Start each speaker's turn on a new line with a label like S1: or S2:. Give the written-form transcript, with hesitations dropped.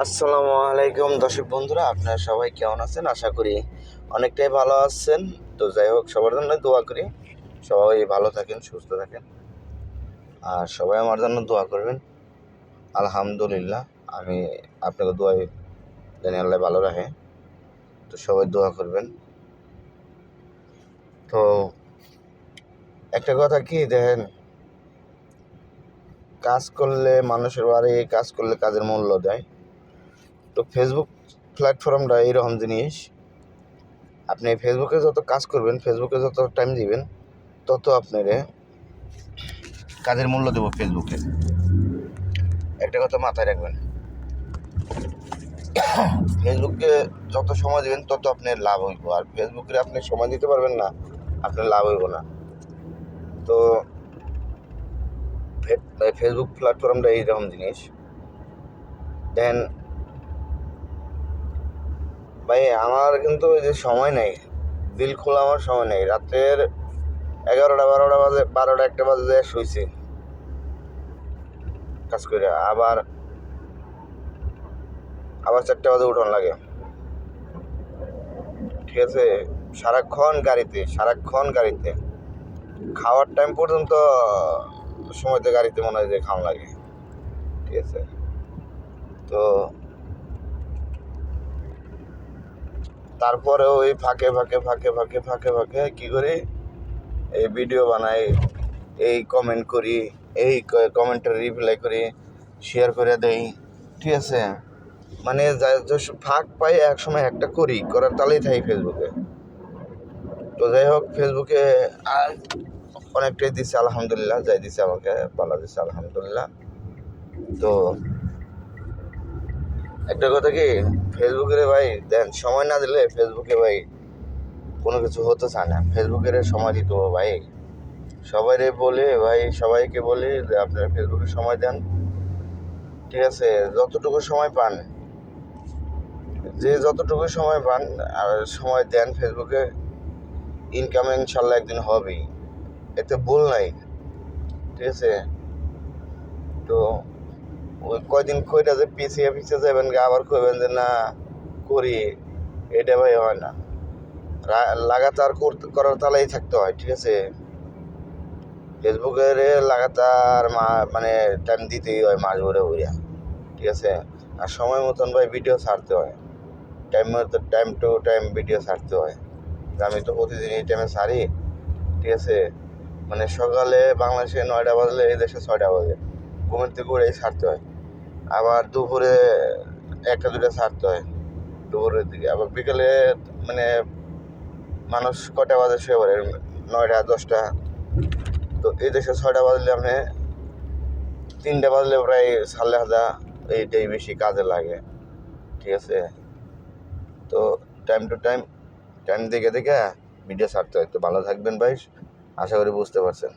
S1: আসসালামু আলাইকুম দর্শক বন্ধুরা, আপনারা সবাই কেমন আছেন? আশা করি অনেকটাই ভালো আছেন। তো যাই হোক, সবার জন্য দোয়া করি সবাই ভালো থাকেন, সুস্থ থাকেন, আর সবাই আমার জন্য দোয়া করবেন। আলহামদুলিল্লাহ, আমি আপনাকে দোয়াই জানি আল্লাহ ভালো রাখে। তো সবাই দোয়া করবেন। তো একটা কথা কি দেখেন, কাজ করলে মানুষের বাড়ি, কাজ করলে কাজের মূল্য দেয়। তো ফেসবুক প্ল্যাটফর্মটা এইরকম জিনিস, আপনি ফেসবুকে যত কাজ করবেন, ফেসবুকে যত টাইম দিবেন, তত আপনার কাজের মূল্য দেবো ফেসবুকে। একটা কথা মাথায় রাখবেন, ফেসবুকে যত সময় দেবেন তত আপনার লাভ হইব, আর ফেসবুকে আপনি সময় দিতে পারবেন না, আপনার লাভ হইব না। তো ফেসবুক প্ল্যাটফর্মটা এইরকম জিনিস। দেন ভাই, আমার কিন্তু ওই যে সময় নেই, দিল খোলা আমার সময় নেই। রাতের 11টা 12টা বাজে, 12টা 1টা বাজে যায় শুইছি কাজ করে, আবার 4টা বাজে উঠোন লাগে। ঠিক আছে, সারাক্ষণ গাড়িতে খাওয়ার টাইম পর্যন্ত সময়তে গাড়িতে মনে হয় যে খাওয়া লাগে। ঠিক আছে, তো তারপরে ওই ফাঁকে কি করি, এই ভিডিও বানাই, এই কমেন্ট করি, এই কমেন্টের রিপ্লাই করি, শেয়ার করে দেই। ঠিক আছে, মানে ফাঁক পাই এক সময় একটা করার তালেই থাকি ফেসবুকে। তো যাই হোক, ফেসবুকে আর অনেকটাই দিচ্ছে আলহামদুলিল্লাহ, যাই দিচ্ছে আমাকে ভালো দিচ্ছে আলহামদুলিল্লাহ। তো একটা কথা কি, ফেসবুকের ভাই দেন সময় না দিলে ফেসবুকে ভাই কোনো কিছু হতে চায় না। ফেসবুকের সময় দিতে হবে ভাই। সবাইকে বলি যে আপনারা ফেসবুকে সময় দেন। ঠিক আছে, যতটুকু সময় পান, আর সময় দেন ফেসবুকে, ইনকাম ইনশাল্লাহ একদিন হবেই, এতে ভুল নাই। ঠিক আছে, তো ওই কয়দিন কইটা যে পিছিয়ে যাবেন, আবার কইবেন যে না করি, এটা ভাই হয় না। লাগাতার করার তালেই থাকতে হয়। ঠিক আছে, ফেসবুকের লাগাতার মানে টাইম দিতেই হয়, মাস ভরে ভরিয়া। ঠিক আছে, আর সময় মতন ভাই ভিডিও ছাড়তে হয়, টাইম টু টাইম ভিডিও ছাড়তে হয়। আমি তো প্রতিদিন এই টাইমে ছাড়ি। ঠিক আছে, মানে সকালে বাংলাদেশে 9টা বাজলে এই দেশে 6টা বাজে, ঘুমের থেকে উঠেই ছাড়তে হয়। আবার দুপুরে 1টা 2টা ছাড়তে হয় দুপুরের দিকে, আবার বিকেলে মানে মানুষ কটা বাজে শুয়ে পড়ে, 9টা 10টা। তো এই দেশে 6টা বাজলে আপনি 3টা বাজলে প্রায় সাড়ে হাজা, এইটাই বেশি কাজে লাগে। ঠিক আছে, তো টাইম টু টাইম দেখে ভিডিও ছাড়তে হয়। তো ভালো থাকবেন ভাই, আশা করি বুঝতে পারছেন।